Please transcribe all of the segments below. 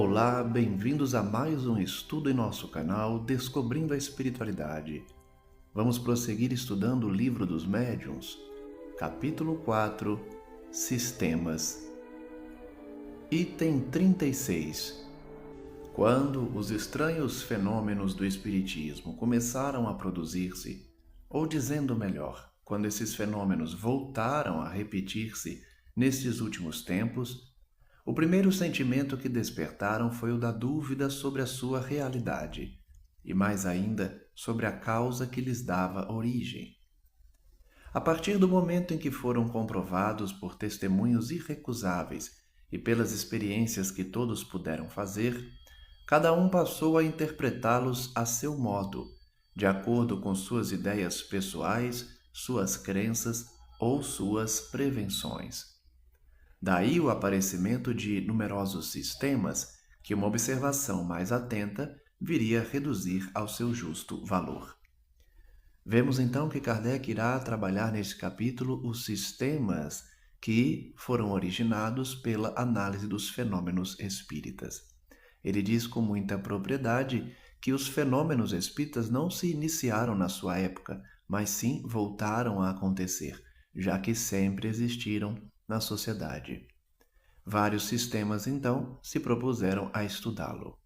Olá, bem-vindos a mais um estudo em nosso canal Descobrindo a Espiritualidade. Vamos prosseguir estudando o Livro dos Médiuns, capítulo 4, Sistemas. Item 36. Quando os estranhos fenômenos do Espiritismo começaram a produzir-se, ou dizendo melhor, quando esses fenômenos voltaram a repetir-se nestes últimos tempos, o primeiro sentimento que despertaram foi o da dúvida sobre a sua realidade, e mais ainda sobre a causa que lhes dava origem. A partir do momento em que foram comprovados por testemunhos irrecusáveis e pelas experiências que todos puderam fazer, cada um passou a interpretá-los a seu modo, de acordo com suas ideias pessoais, suas crenças ou suas prevenções. Daí o aparecimento de numerosos sistemas que uma observação mais atenta viria a reduzir ao seu justo valor. Vemos então que Kardec irá trabalhar neste capítulo os sistemas que foram originados pela análise dos fenômenos espíritas. Ele diz com muita propriedade que os fenômenos espíritas não se iniciaram na sua época, mas sim voltaram a acontecer, já que sempre existiram na sociedade. Vários sistemas, então, se propuseram a estudá-lo.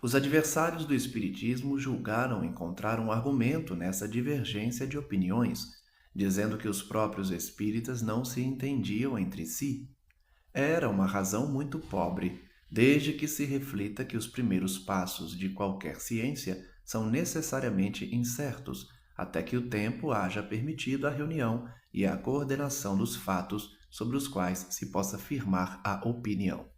Os adversários do Espiritismo julgaram encontrar um argumento nessa divergência de opiniões, dizendo que os próprios espíritas não se entendiam entre si. Era uma razão muito pobre, desde que se reflita que os primeiros passos de qualquer ciência são necessariamente incertos, até que o tempo haja permitido a reunião e a coordenação dos fatos sobre os quais se possa firmar a opinião.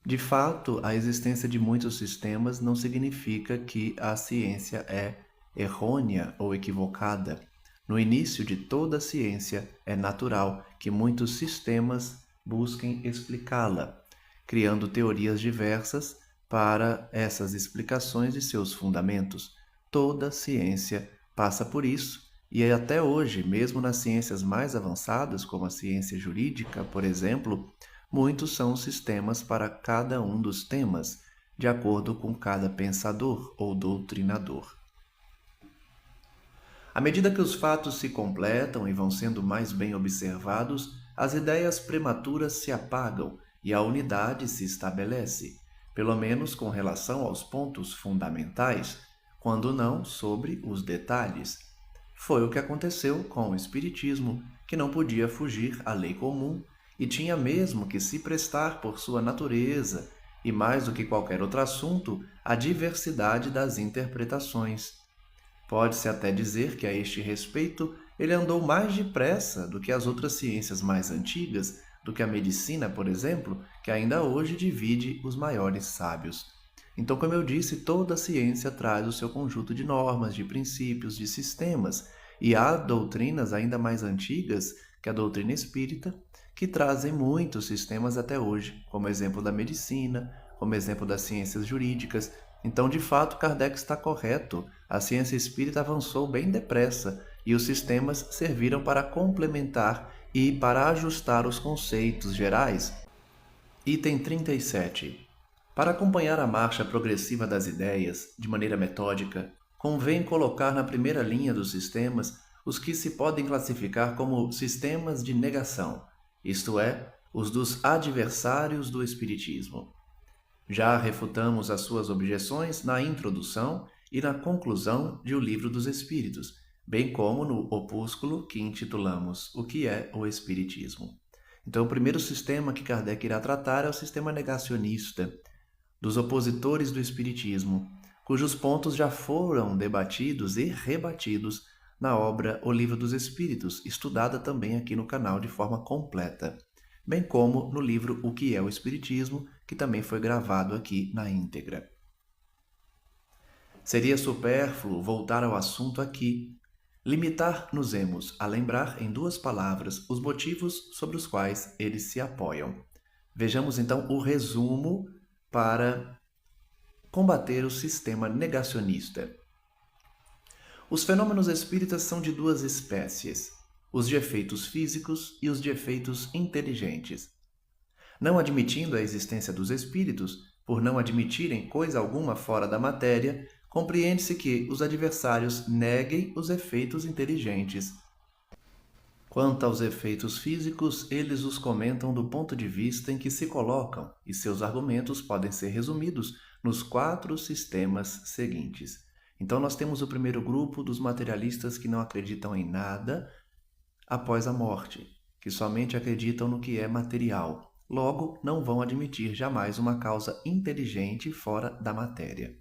De fato, a existência de muitos sistemas não significa que a ciência é errônea ou equivocada. No início de toda a ciência, é natural que muitos sistemas busquem explicá-la, criando teorias diversas para essas explicações e seus fundamentos. Toda ciência passa por isso, e até hoje, mesmo nas ciências mais avançadas, como a ciência jurídica, por exemplo, muitos são sistemas para cada um dos temas, de acordo com cada pensador ou doutrinador. À medida que os fatos se completam e vão sendo mais bem observados, as ideias prematuras se apagam e a unidade se estabelece, pelo menos com relação aos pontos fundamentais, quando não sobre os detalhes. Foi o que aconteceu com o Espiritismo, que não podia fugir à lei comum e tinha mesmo que se prestar por sua natureza e, mais do que qualquer outro assunto, à diversidade das interpretações. Pode-se até dizer que, a este respeito, ele andou mais depressa do que as outras ciências mais antigas, do que a medicina, por exemplo, que ainda hoje divide os maiores sábios. Então, como eu disse, toda ciência traz o seu conjunto de normas, de princípios, de sistemas, e há doutrinas ainda mais antigas que a doutrina espírita, que trazem muitos sistemas até hoje, como exemplo da medicina, como exemplo das ciências jurídicas. Então, de fato, Kardec está correto. A ciência espírita avançou bem depressa e os sistemas serviram para complementar e para ajustar os conceitos gerais. Item 37. Para acompanhar a marcha progressiva das ideias, de maneira metódica, convém colocar na primeira linha dos sistemas os que se podem classificar como sistemas de negação, isto é, os dos adversários do Espiritismo. Já refutamos as suas objeções na introdução e na conclusão de O Livro dos Espíritos, bem como no opúsculo que intitulamos O que é o Espiritismo. Então, o primeiro sistema que Kardec irá tratar é o sistema negacionista, dos opositores do Espiritismo, cujos pontos já foram debatidos e rebatidos na obra O Livro dos Espíritos, estudada também aqui no canal de forma completa, bem como no livro O que é o Espiritismo, que também foi gravado aqui na íntegra. Seria supérfluo voltar ao assunto aqui. Limitar-nos-emos a lembrar em duas palavras os motivos sobre os quais eles se apoiam. Vejamos então o resumo para combater o sistema negacionista. Os fenômenos espíritas são de duas espécies, os de efeitos físicos e os de efeitos inteligentes. Não admitindo a existência dos espíritos, por não admitirem coisa alguma fora da matéria, compreende-se que os adversários neguem os efeitos inteligentes. Quanto aos efeitos físicos, eles os comentam do ponto de vista em que se colocam, e seus argumentos podem ser resumidos nos 4 sistemas seguintes. Então, nós temos o primeiro grupo dos materialistas que não acreditam em nada após a morte, que somente acreditam no que é material. Logo, não vão admitir jamais uma causa inteligente fora da matéria.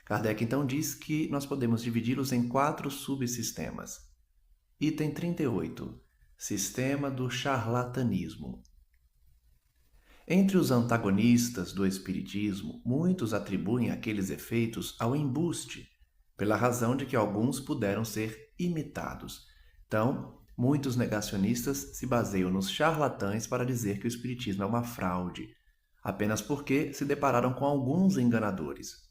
Kardec então diz que nós podemos dividi-los em 4 subsistemas. Item 38. Sistema do charlatanismo. Entre os antagonistas do espiritismo, muitos atribuem aqueles efeitos ao embuste, pela razão de que alguns puderam ser imitados. Então, muitos negacionistas se baseiam nos charlatães para dizer que o espiritismo é uma fraude, apenas porque se depararam com alguns enganadores.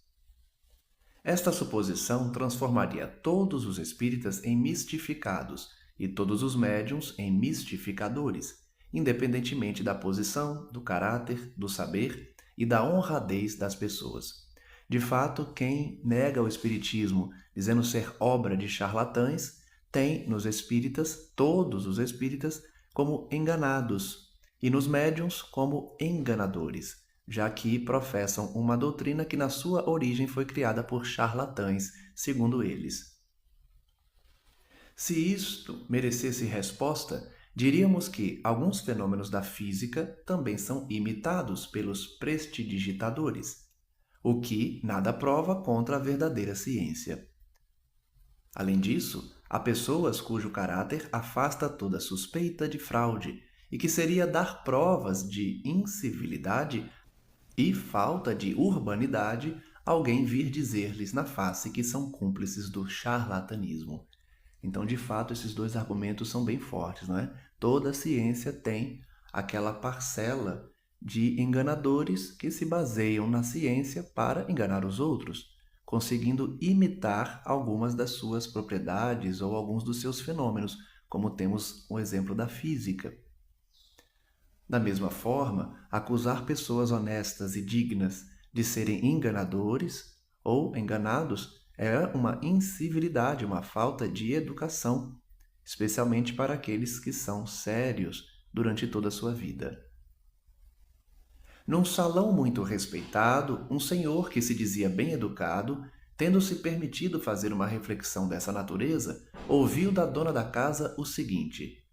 Esta suposição transformaria todos os espíritas em mistificados e todos os médiuns em mistificadores, independentemente da posição, do caráter, do saber e da honradez das pessoas. De fato, quem nega o espiritismo dizendo ser obra de charlatães, tem nos espíritas, todos os espíritas, como enganados e nos médiuns como enganadores, já que professam uma doutrina que na sua origem foi criada por charlatães, segundo eles. Se isto merecesse resposta, diríamos que alguns fenômenos da física também são imitados pelos prestidigitadores, o que nada prova contra a verdadeira ciência. Além disso, há pessoas cujo caráter afasta toda suspeita de fraude e que seria dar provas de incivilidade e falta de urbanidade alguém vir dizer-lhes na face que são cúmplices do charlatanismo. Então, de fato, esses 2 argumentos são bem fortes, não é? Toda ciência tem aquela parcela de enganadores que se baseiam na ciência para enganar os outros, conseguindo imitar algumas das suas propriedades ou alguns dos seus fenômenos, como temos o exemplo da física. Da mesma forma, acusar pessoas honestas e dignas de serem enganadores ou enganados é uma incivilidade, uma falta de educação, especialmente para aqueles que são sérios durante toda a sua vida. Num salão muito respeitado, um senhor que se dizia bem educado, tendo-se permitido fazer uma reflexão dessa natureza, ouviu da dona da casa o seguinte: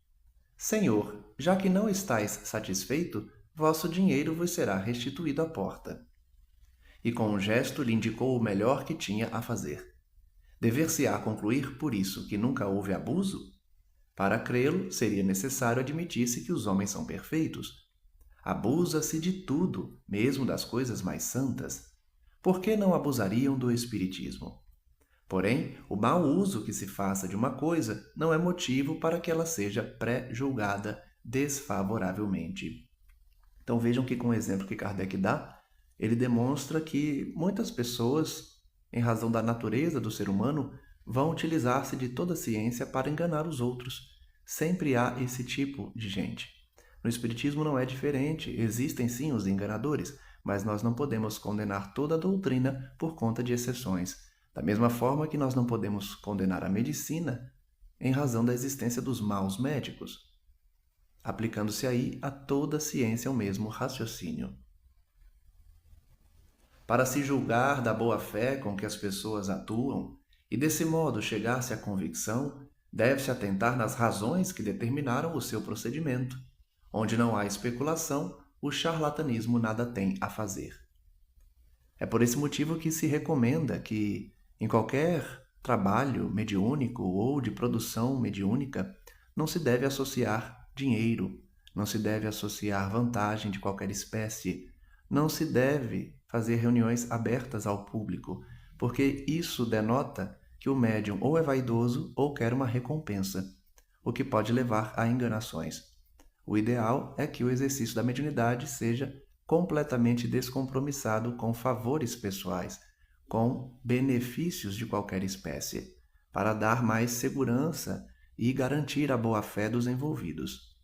Senhor, já que não estáis satisfeito, vosso dinheiro vos será restituído à porta. E com um gesto lhe indicou o melhor que tinha a fazer. Dever-se-á concluir por isso que nunca houve abuso? Para crê-lo, seria necessário admitir-se que os homens são perfeitos. Abusa-se de tudo, mesmo das coisas mais santas. Por que não abusariam do espiritismo? Porém, o mau uso que se faça de uma coisa não é motivo para que ela seja pré-julgada desfavoravelmente. Então vejam que com o exemplo que Kardec dá, ele demonstra que muitas pessoas, em razão da natureza do ser humano, vão utilizar-se de toda a ciência para enganar os outros. Sempre há esse tipo de gente. No Espiritismo não é diferente, existem sim os enganadores, mas nós não podemos condenar toda a doutrina por conta de exceções. Da mesma forma que nós não podemos condenar a medicina em razão da existência dos maus médicos, aplicando-se aí a toda a ciência o mesmo raciocínio. Para se julgar da boa-fé com que as pessoas atuam e desse modo chegar-se à convicção, deve-se atentar nas razões que determinaram o seu procedimento. Onde não há especulação, o charlatanismo nada tem a fazer. É por esse motivo que se recomenda que, em qualquer trabalho mediúnico ou de produção mediúnica, não se deve associar dinheiro, não se deve associar vantagem de qualquer espécie, não se deve fazer reuniões abertas ao público, porque isso denota que o médium ou é vaidoso ou quer uma recompensa, o que pode levar a enganações. O ideal é que o exercício da mediunidade seja completamente descompromissado com favores pessoais, com benefícios de qualquer espécie, para dar mais segurança e garantir a boa-fé dos envolvidos.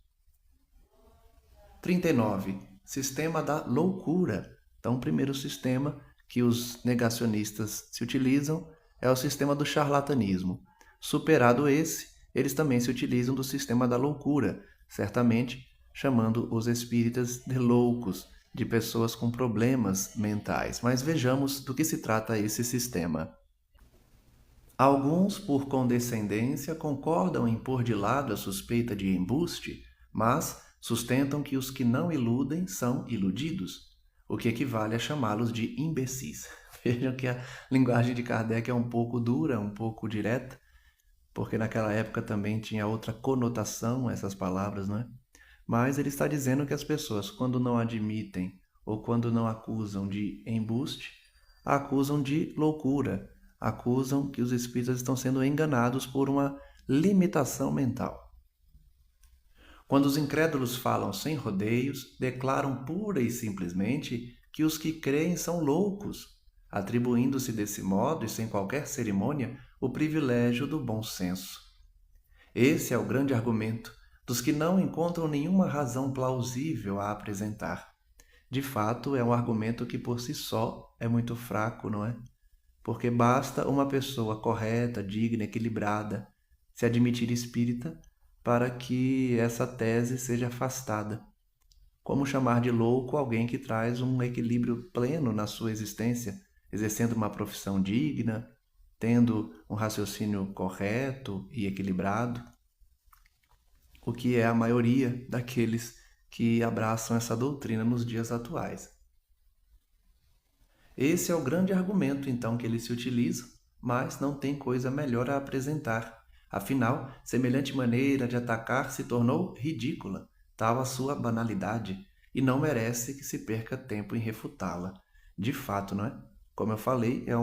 39. sistema da loucura. Então, o primeiro sistema que os negacionistas se utilizam é o sistema do charlatanismo. Superado esse, eles também se utilizam do sistema da loucura, certamente chamando os espíritas de loucos, de pessoas com problemas mentais. Mas vejamos do que se trata esse sistema. Alguns, por condescendência, concordam em pôr de lado a suspeita de embuste, mas sustentam que os que não iludem são iludidos, o que equivale a chamá-los de imbecis. Vejam que a linguagem de Kardec é um pouco dura, um pouco direta, porque naquela época também tinha outra conotação essas palavras, não é? Mas ele está dizendo que as pessoas, quando não admitem ou quando não acusam de embuste, acusam de loucura, acusam que os espíritas estão sendo enganados por uma limitação mental. Quando os incrédulos falam sem rodeios, declaram pura e simplesmente que os que creem são loucos, atribuindo-se desse modo e sem qualquer cerimônia o privilégio do bom senso. Esse é o grande argumento dos que não encontram nenhuma razão plausível a apresentar. De fato, é um argumento que por si só é muito fraco, não é? Porque basta uma pessoa correta, digna, equilibrada, se admitir espírita para que essa tese seja afastada. Como chamar de louco alguém que traz um equilíbrio pleno na sua existência, exercendo uma profissão digna, tendo um raciocínio correto e equilibrado? O que é a maioria daqueles que abraçam essa doutrina nos dias atuais. Esse é o grande argumento, então, que eles se utilizam, mas não tem coisa melhor a apresentar. Afinal, semelhante maneira de atacar se tornou ridícula, tal a sua banalidade, e não merece que se perca tempo em refutá-la. De fato, não é? Como eu falei, é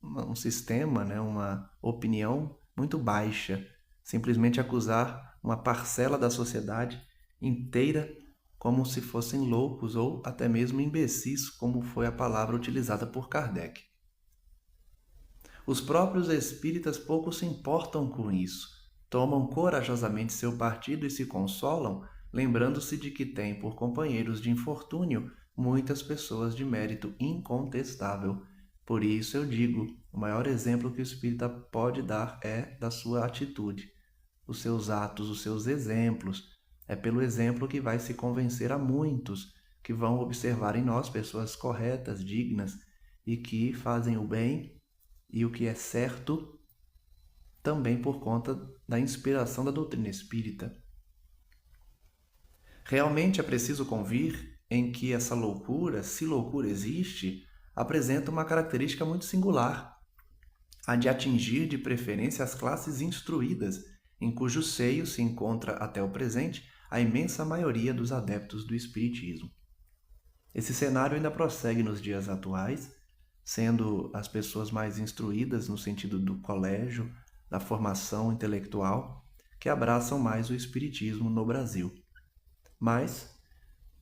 um sistema, né? Uma opinião muito baixa. Simplesmente acusar uma parcela da sociedade inteira como se fossem loucos ou até mesmo imbecis, como foi a palavra utilizada por Kardec. Os próprios espíritas pouco se importam com isso, tomam corajosamente seu partido e se consolam, lembrando-se de que têm por companheiros de infortúnio muitas pessoas de mérito incontestável. Por isso eu digo, o maior exemplo que o espírita pode dar é da sua atitude, os seus atos, os seus exemplos. É pelo exemplo que vai se convencer a muitos que vão observar em nós pessoas corretas, dignas e que fazem o bem e o que é certo também por conta da inspiração da doutrina espírita. Realmente é preciso convir em que essa loucura, se loucura existe, apresenta uma característica muito singular, a de atingir de preferência as classes instruídas, em cujo seio se encontra até o presente a imensa maioria dos adeptos do espiritismo. Esse cenário ainda prossegue nos dias atuais, sendo as pessoas mais instruídas no sentido do colégio, da formação intelectual, que abraçam mais o espiritismo no Brasil. Mas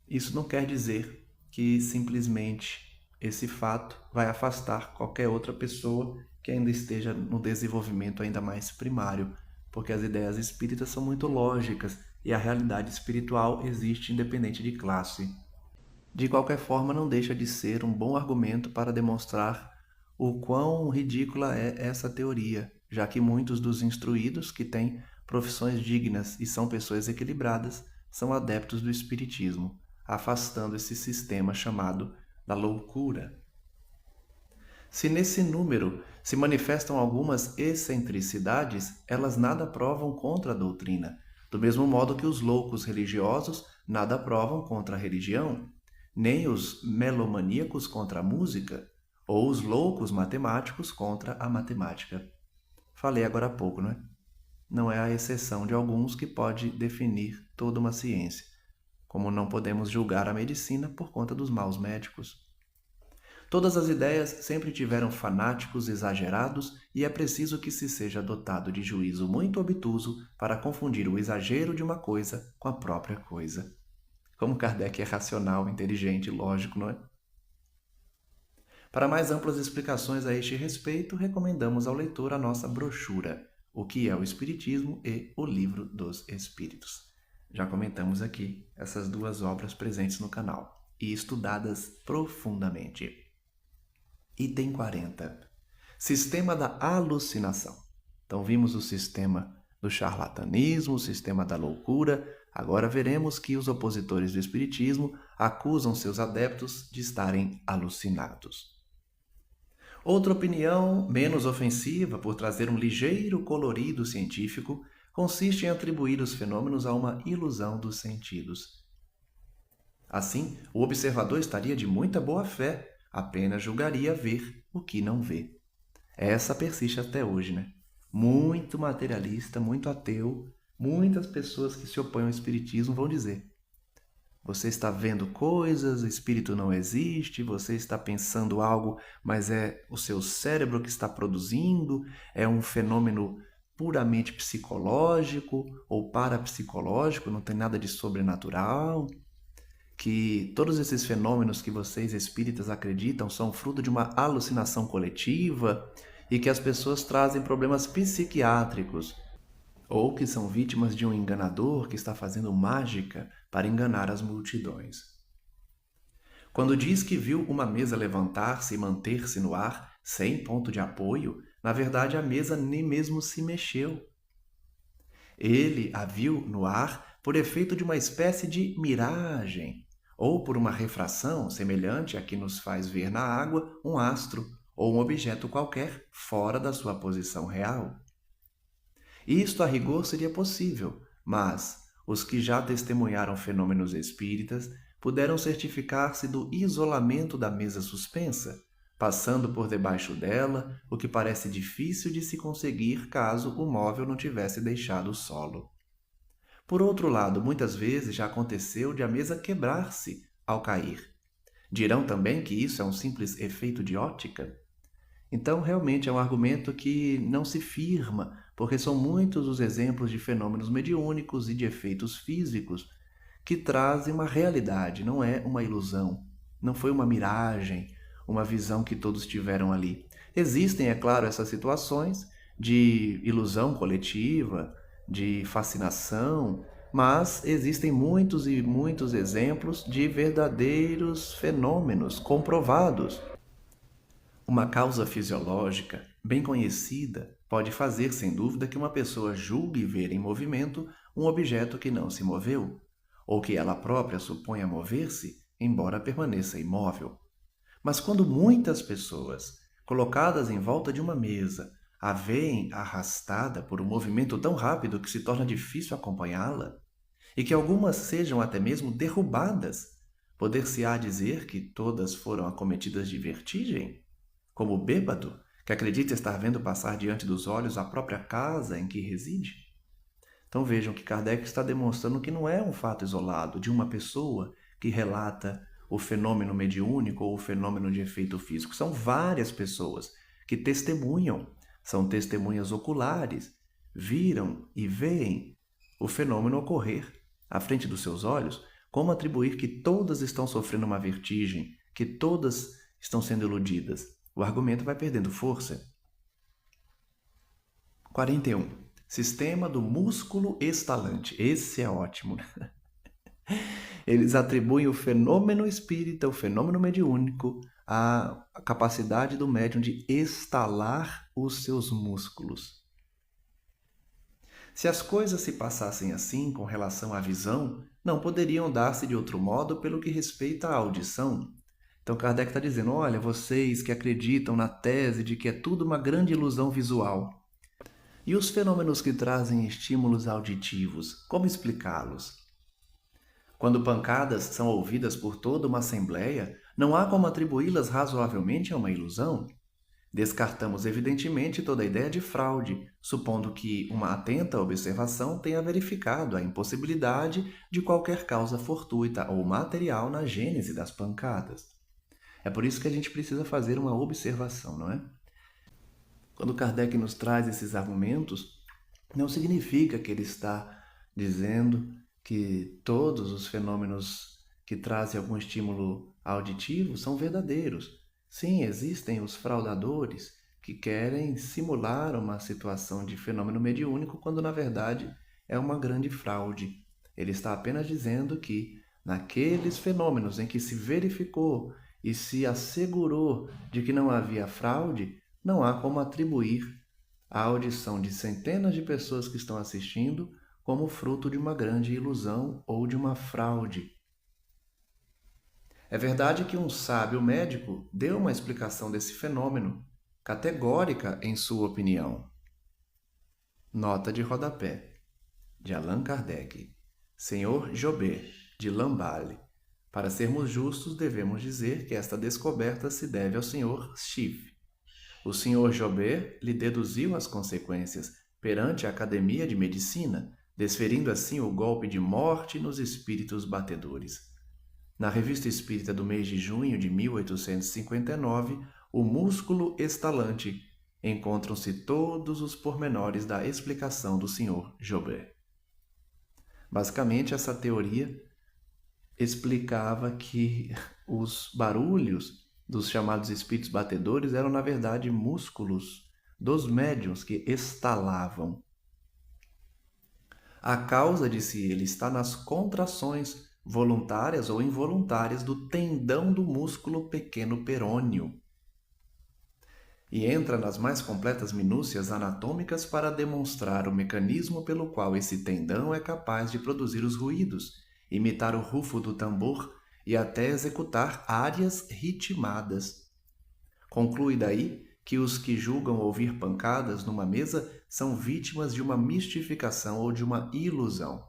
isso não quer dizer que simplesmente esse fato vai afastar qualquer outra pessoa que ainda esteja no desenvolvimento ainda mais primário, porque as ideias espíritas são muito lógicas e a realidade espiritual existe independente de classe. De qualquer forma, não deixa de ser um bom argumento para demonstrar o quão ridícula é essa teoria, já que muitos dos instruídos que têm profissões dignas e são pessoas equilibradas são adeptos do espiritismo, afastando esse sistema chamado da loucura. Se nesse número se manifestam algumas excentricidades, elas nada provam contra a doutrina, do mesmo modo que os loucos religiosos nada provam contra a religião, nem os melomaníacos contra a música, ou os loucos matemáticos contra a matemática. Falei agora há pouco, não é? Não é a exceção de alguns que pode definir toda uma ciência, como não podemos julgar a medicina por conta dos maus médicos. Todas as ideias sempre tiveram fanáticos exagerados e é preciso que se seja dotado de juízo muito obtuso para confundir o exagero de uma coisa com a própria coisa. Como Kardec é racional, inteligente e lógico, não é? Para mais amplas explicações a este respeito, recomendamos ao leitor a nossa brochura, O que é o Espiritismo e o Livro dos Espíritos. Já comentamos aqui essas duas obras presentes no canal e estudadas profundamente. Item 40. Sistema da alucinação. Então vimos o sistema do charlatanismo, o sistema da loucura. Agora veremos que os opositores do espiritismo acusam seus adeptos de estarem alucinados. Outra opinião, menos ofensiva por trazer um ligeiro colorido científico, consiste em atribuir os fenômenos a uma ilusão dos sentidos. Assim, o observador estaria de muita boa fé, apenas julgaria ver o que não vê. Essa persiste até hoje, né? Muito materialista, muito ateu, muitas pessoas que se opõem ao espiritismo vão dizer: você está vendo coisas, o espírito não existe, você está pensando algo, mas é o seu cérebro que está produzindo, é um fenômeno puramente psicológico ou parapsicológico, não tem nada de sobrenatural, que todos esses fenômenos que vocês espíritas acreditam são fruto de uma alucinação coletiva e que as pessoas trazem problemas psiquiátricos, ou que são vítimas de um enganador que está fazendo mágica para enganar as multidões. Quando diz que viu uma mesa levantar-se e manter-se no ar sem ponto de apoio, na verdade a mesa nem mesmo se mexeu. Ele a viu no ar por efeito de uma espécie de miragem, ou por uma refração semelhante à que nos faz ver na água um astro ou um objeto qualquer fora da sua posição real. Isto, a rigor, seria possível, mas os que já testemunharam fenômenos espíritas puderam certificar-se do isolamento da mesa suspensa, passando por debaixo dela, o que parece difícil de se conseguir caso o móvel não tivesse deixado o solo. Por outro lado, muitas vezes já aconteceu de a mesa quebrar-se ao cair. Dirão também que isso é um simples efeito de ótica? Então, realmente é um argumento que não se firma, porque são muitos os exemplos de fenômenos mediúnicos e de efeitos físicos que trazem uma realidade, não é uma ilusão, não foi uma miragem, uma visão que todos tiveram ali. Existem, é claro, essas situações de ilusão coletiva, de fascinação, mas existem muitos e muitos exemplos de verdadeiros fenômenos comprovados. Uma causa fisiológica bem conhecida pode fazer, sem dúvida, que uma pessoa julgue ver em movimento um objeto que não se moveu, ou que ela própria suponha mover-se, embora permaneça imóvel. Mas quando muitas pessoas, colocadas em volta de uma mesa, a veem arrastada por um movimento tão rápido que se torna difícil acompanhá-la, e que algumas sejam até mesmo derrubadas, poder-se-á dizer que todas foram acometidas de vertigem? Como o bêbado, que acredita estar vendo passar diante dos olhos a própria casa em que reside? Então vejam que Kardec está demonstrando que não é um fato isolado de uma pessoa que relata o fenômeno mediúnico ou o fenômeno de efeito físico. São várias pessoas que testemunham, são testemunhas oculares, viram e veem o fenômeno ocorrer à frente dos seus olhos. Como atribuir que todas estão sofrendo uma vertigem, que todas estão sendo iludidas? O argumento vai perdendo força. 41. Sistema do músculo estalante. Esse é ótimo. Eles atribuem o fenômeno espírita, o fenômeno mediúnico, à capacidade do médium de estalar os seus músculos. Se as coisas se passassem assim com relação à visão, não poderiam dar-se de outro modo pelo que respeita à audição. Então Kardec está dizendo, olha, vocês que acreditam na tese de que é tudo uma grande ilusão visual, e os fenômenos que trazem estímulos auditivos, como explicá-los? Quando pancadas são ouvidas por toda uma assembleia, não há como atribuí-las razoavelmente a uma ilusão? Descartamos evidentemente toda a ideia de fraude, supondo que uma atenta observação tenha verificado a impossibilidade de qualquer causa fortuita ou material na gênese das pancadas. É por isso que a gente precisa fazer uma observação, não é? Quando Kardec nos traz esses argumentos, não significa que ele está dizendo que todos os fenômenos que trazem algum estímulo auditivo são verdadeiros. Sim, existem os fraudadores que querem simular uma situação de fenômeno mediúnico quando, na verdade, é uma grande fraude. Ele está apenas dizendo que, naqueles fenômenos em que se verificou e se assegurou de que não havia fraude, não há como atribuir a audição de centenas de pessoas que estão assistindo como fruto de uma grande ilusão ou de uma fraude. É verdade que um sábio médico deu uma explicação desse fenômeno, categórica em sua opinião. Nota de rodapé, de Allan Kardec. Senhor Jobert, de Lamballe. Para sermos justos, devemos dizer que esta descoberta se deve ao Sr. Schiff. O Sr. Jobert lhe deduziu as consequências perante a Academia de Medicina, desferindo assim o golpe de morte nos espíritos batedores. Na Revista Espírita do mês de junho de 1859, O Músculo Estalante, encontram-se todos os pormenores da explicação do Sr. Jobert. Basicamente, essa teoria explicava que os barulhos dos chamados espíritos batedores eram, na verdade, músculos dos médiuns que estalavam. A causa, disse ele, está nas contrações voluntárias ou involuntárias do tendão do músculo pequeno perônio. E entra nas mais completas minúcias anatômicas para demonstrar o mecanismo pelo qual esse tendão é capaz de produzir os ruídos, imitar o rufo do tambor e até executar áreas ritmadas. Conclui daí que os que julgam ouvir pancadas numa mesa são vítimas de uma mistificação ou de uma ilusão.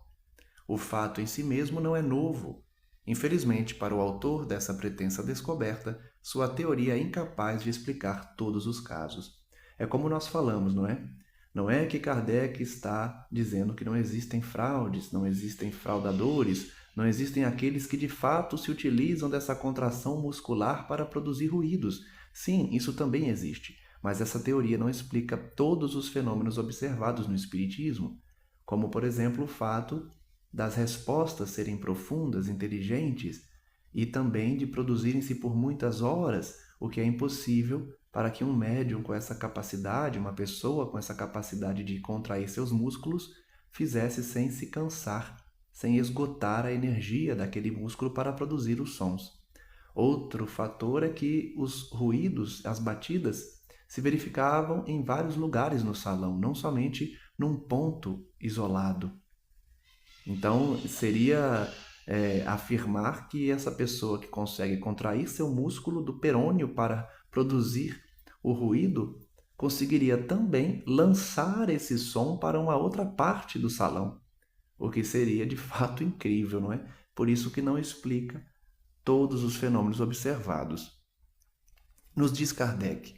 O fato em si mesmo não é novo. Infelizmente, para o autor dessa pretensa descoberta, sua teoria é incapaz de explicar todos os casos. É como nós falamos, não é? Não é que Kardec está dizendo que não existem fraudes, não existem fraudadores, não existem aqueles que de fato se utilizam dessa contração muscular para produzir ruídos. Sim, isso também existe, mas essa teoria não explica todos os fenômenos observados no Espiritismo, como, por exemplo, o fato das respostas serem profundas, inteligentes e também de produzirem-se por muitas horas, o que é impossível para que um médium com essa capacidade, uma pessoa com essa capacidade de contrair seus músculos, fizesse sem se cansar, sem esgotar a energia daquele músculo para produzir os sons. Outro fator é que os ruídos, as batidas, se verificavam em vários lugares no salão, não somente num ponto isolado. Então, seria afirmar que essa pessoa que consegue contrair seu músculo do perônio para produzir o ruído, conseguiria também lançar esse som para uma outra parte do salão, o que seria de fato incrível, não é? Por isso que não explica todos os fenômenos observados. Nos diz Kardec: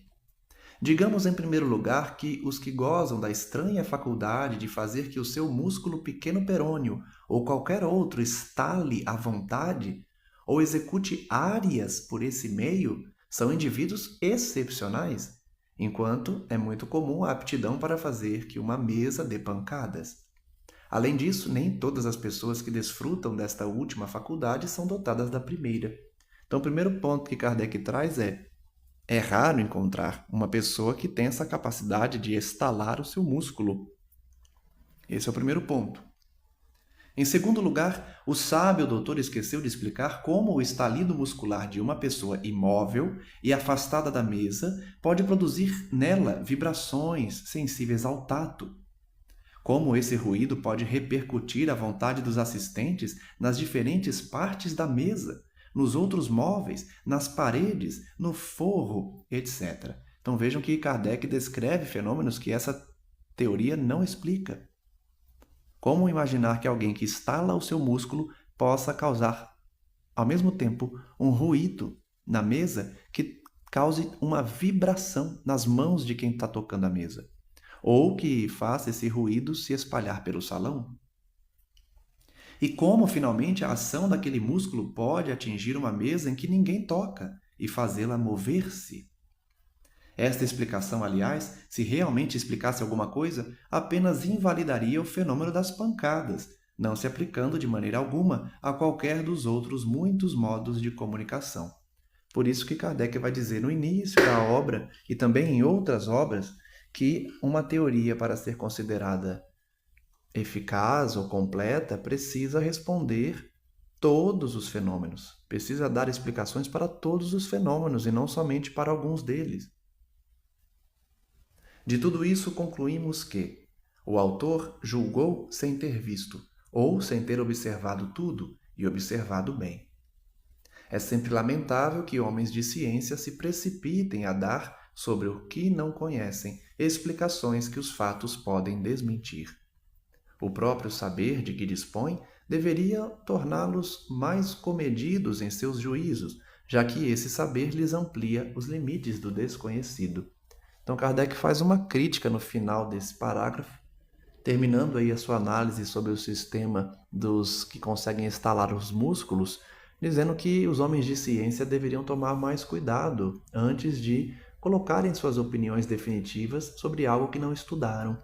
digamos em primeiro lugar que os que gozam da estranha faculdade de fazer que o seu músculo pequeno perônio ou qualquer outro estale à vontade ou execute áreas por esse meio são indivíduos excepcionais, enquanto é muito comum a aptidão para fazer que uma mesa dê pancadas. Além disso, nem todas as pessoas que desfrutam desta última faculdade são dotadas da primeira. Então, o primeiro ponto que Kardec traz é raro encontrar uma pessoa que tenha essa capacidade de estalar o seu músculo. Esse é o primeiro ponto. Em segundo lugar, o sábio doutor esqueceu de explicar como o estalido muscular de uma pessoa imóvel e afastada da mesa pode produzir nela vibrações sensíveis ao tato. Como esse ruído pode repercutir à vontade dos assistentes nas diferentes partes da mesa, nos outros móveis, nas paredes, no forro, etc. Então vejam que Kardec descreve fenômenos que essa teoria não explica. Como imaginar que alguém que estala o seu músculo possa causar, ao mesmo tempo, um ruído na mesa que cause uma vibração nas mãos de quem está tocando a mesa? Ou que faça esse ruído se espalhar pelo salão? E como, finalmente, a ação daquele músculo pode atingir uma mesa em que ninguém toca e fazê-la mover-se? Esta explicação, aliás, se realmente explicasse alguma coisa, apenas invalidaria o fenômeno das pancadas, não se aplicando de maneira alguma a qualquer dos outros muitos modos de comunicação. Por isso que Kardec vai dizer no início da obra, e também em outras obras, que uma teoria, para ser considerada eficaz ou completa precisa responder todos os fenômenos, precisa dar explicações para todos os fenômenos e não somente para alguns deles. De tudo isso, concluímos que o autor julgou sem ter visto, ou sem ter observado tudo e observado bem. É sempre lamentável que homens de ciência se precipitem a dar, sobre o que não conhecem, explicações que os fatos podem desmentir. O próprio saber de que dispõe deveria torná-los mais comedidos em seus juízos, já que esse saber lhes amplia os limites do desconhecido. Então Kardec faz uma crítica no final desse parágrafo, terminando aí a sua análise sobre o sistema dos que conseguem estalar os músculos, dizendo que os homens de ciência deveriam tomar mais cuidado antes de colocarem suas opiniões definitivas sobre algo que não estudaram.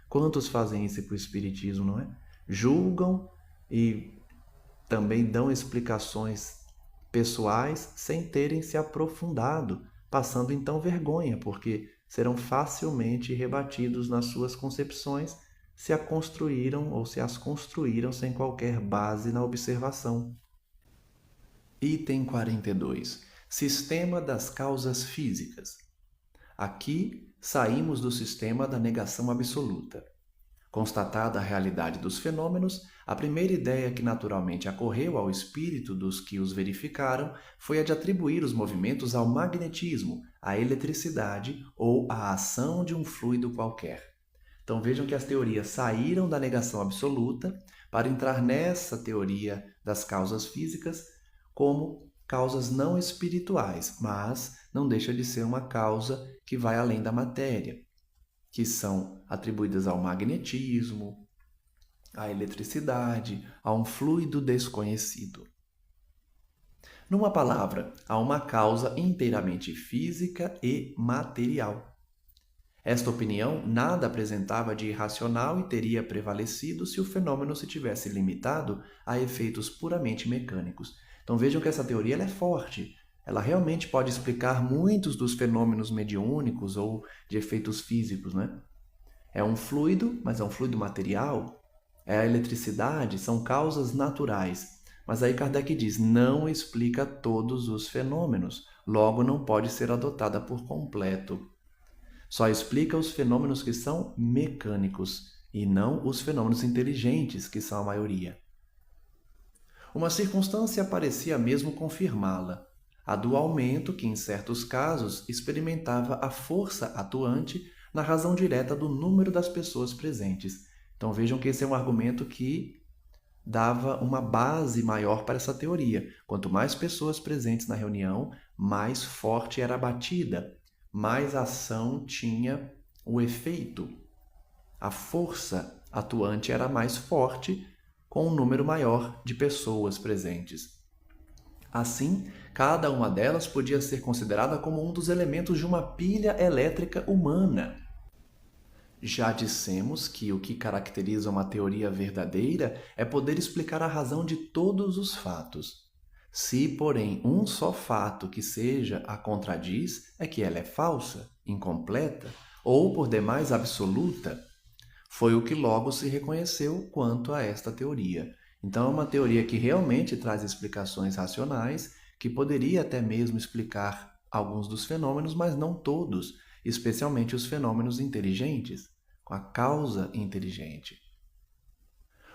Quantos fazem isso para o Espiritismo, não é? Julgam e também dão explicações pessoais sem terem se aprofundado, passando então vergonha, porque serão facilmente rebatidos nas suas concepções se a construíram ou se as construíram sem qualquer base na observação. Item 42. Sistema das causas físicas. Aqui saímos do sistema da negação absoluta. Constatada a realidade dos fenômenos, a primeira ideia que naturalmente ocorreu ao espírito dos que os verificaram foi a de atribuir os movimentos ao magnetismo, à eletricidade ou à ação de um fluido qualquer. Então vejam que as teorias saíram da negação absoluta para entrar nessa teoria das causas físicas como causas não espirituais, mas não deixa de ser uma causa que vai além da matéria, que são atribuídas ao magnetismo, à eletricidade, a um fluido desconhecido. Numa palavra, há uma causa inteiramente física e material. Esta opinião nada apresentava de irracional e teria prevalecido se o fenômeno se tivesse limitado a efeitos puramente mecânicos. Então vejam que essa teoria ela é forte. Ela realmente pode explicar muitos dos fenômenos mediúnicos ou de efeitos físicos, né? É um fluido, mas é um fluido material. É a eletricidade, são causas naturais. Mas aí Kardec diz, não explica todos os fenômenos, logo não pode ser adotada por completo. Só explica os fenômenos que são mecânicos e não os fenômenos inteligentes, que são a maioria. Uma circunstância parecia mesmo confirmá-la, a do aumento que, em certos casos, experimentava a força atuante na razão direta do número das pessoas presentes. Então vejam que esse é um argumento que dava uma base maior para essa teoria. Quanto mais pessoas presentes na reunião, mais forte era a batida, mais ação tinha o efeito. A força atuante era mais forte com um número maior de pessoas presentes. Assim, cada uma delas podia ser considerada como um dos elementos de uma pilha elétrica humana. Já dissemos que o que caracteriza uma teoria verdadeira é poder explicar a razão de todos os fatos. Se, porém, um só fato que seja a contradiz, é que ela é falsa, incompleta ou, por demais, absoluta. Foi o que logo se reconheceu quanto a esta teoria. Então, é uma teoria que realmente traz explicações racionais, que poderia até mesmo explicar alguns dos fenômenos, mas não todos, especialmente os fenômenos inteligentes, com a causa inteligente.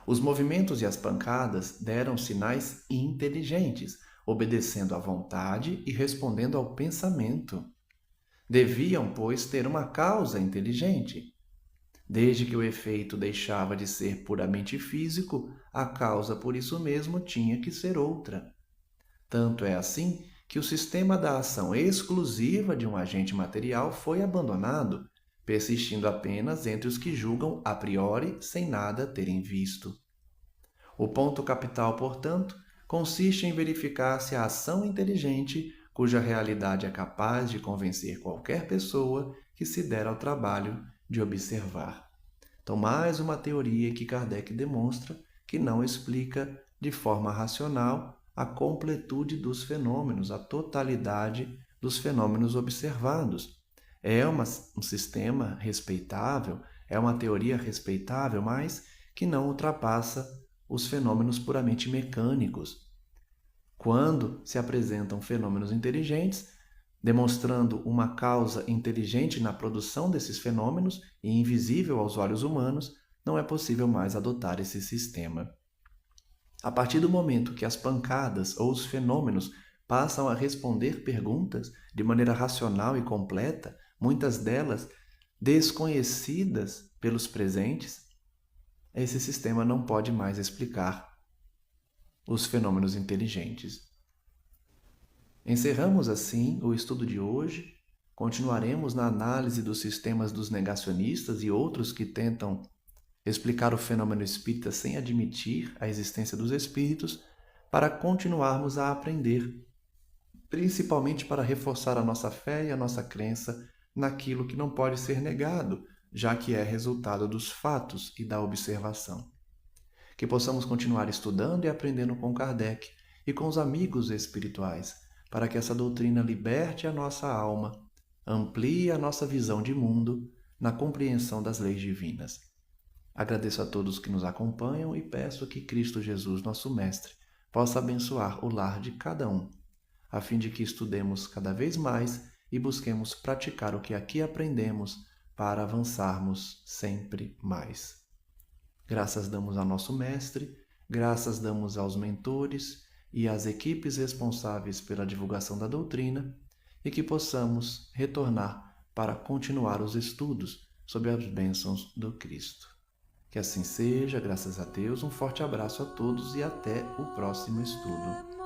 Os movimentos e as pancadas deram sinais inteligentes, obedecendo à vontade e respondendo ao pensamento. Deviam, pois, ter uma causa inteligente. Desde que o efeito deixava de ser puramente físico, a causa por isso mesmo tinha que ser outra. Tanto é assim que o sistema da ação exclusiva de um agente material foi abandonado, persistindo apenas entre os que julgam a priori sem nada terem visto. O ponto capital, portanto, consiste em verificar se a ação inteligente, cuja realidade é capaz de convencer qualquer pessoa que se der ao trabalho de observar. Então, mais uma teoria que Kardec demonstra que não explica de forma racional a completude dos fenômenos, a totalidade dos fenômenos observados. É um sistema respeitável, é uma teoria respeitável, mas que não ultrapassa os fenômenos puramente mecânicos. Quando se apresentam fenômenos inteligentes, demonstrando uma causa inteligente na produção desses fenômenos e invisível aos olhos humanos, não é possível mais adotar esse sistema. A partir do momento que as pancadas ou os fenômenos passam a responder perguntas de maneira racional e completa, muitas delas desconhecidas pelos presentes, esse sistema não pode mais explicar os fenômenos inteligentes. Encerramos assim o estudo de hoje. Continuaremos na análise dos sistemas dos negacionistas e outros que tentam explicar o fenômeno espírita sem admitir a existência dos espíritos, para continuarmos a aprender, principalmente para reforçar a nossa fé e a nossa crença naquilo que não pode ser negado, já que é resultado dos fatos e da observação. Que possamos continuar estudando e aprendendo com Kardec e com os amigos espirituais, para que essa doutrina liberte a nossa alma, amplie a nossa visão de mundo na compreensão das leis divinas. Agradeço a todos que nos acompanham e peço que Cristo Jesus, nosso Mestre, possa abençoar o lar de cada um, a fim de que estudemos cada vez mais e busquemos praticar o que aqui aprendemos para avançarmos sempre mais. Graças damos ao nosso Mestre, graças damos aos mentores e às equipes responsáveis pela divulgação da doutrina, e que possamos retornar para continuar os estudos sob as bênçãos do Cristo. Que assim seja, graças a Deus. Um forte abraço a todos e até o próximo estudo.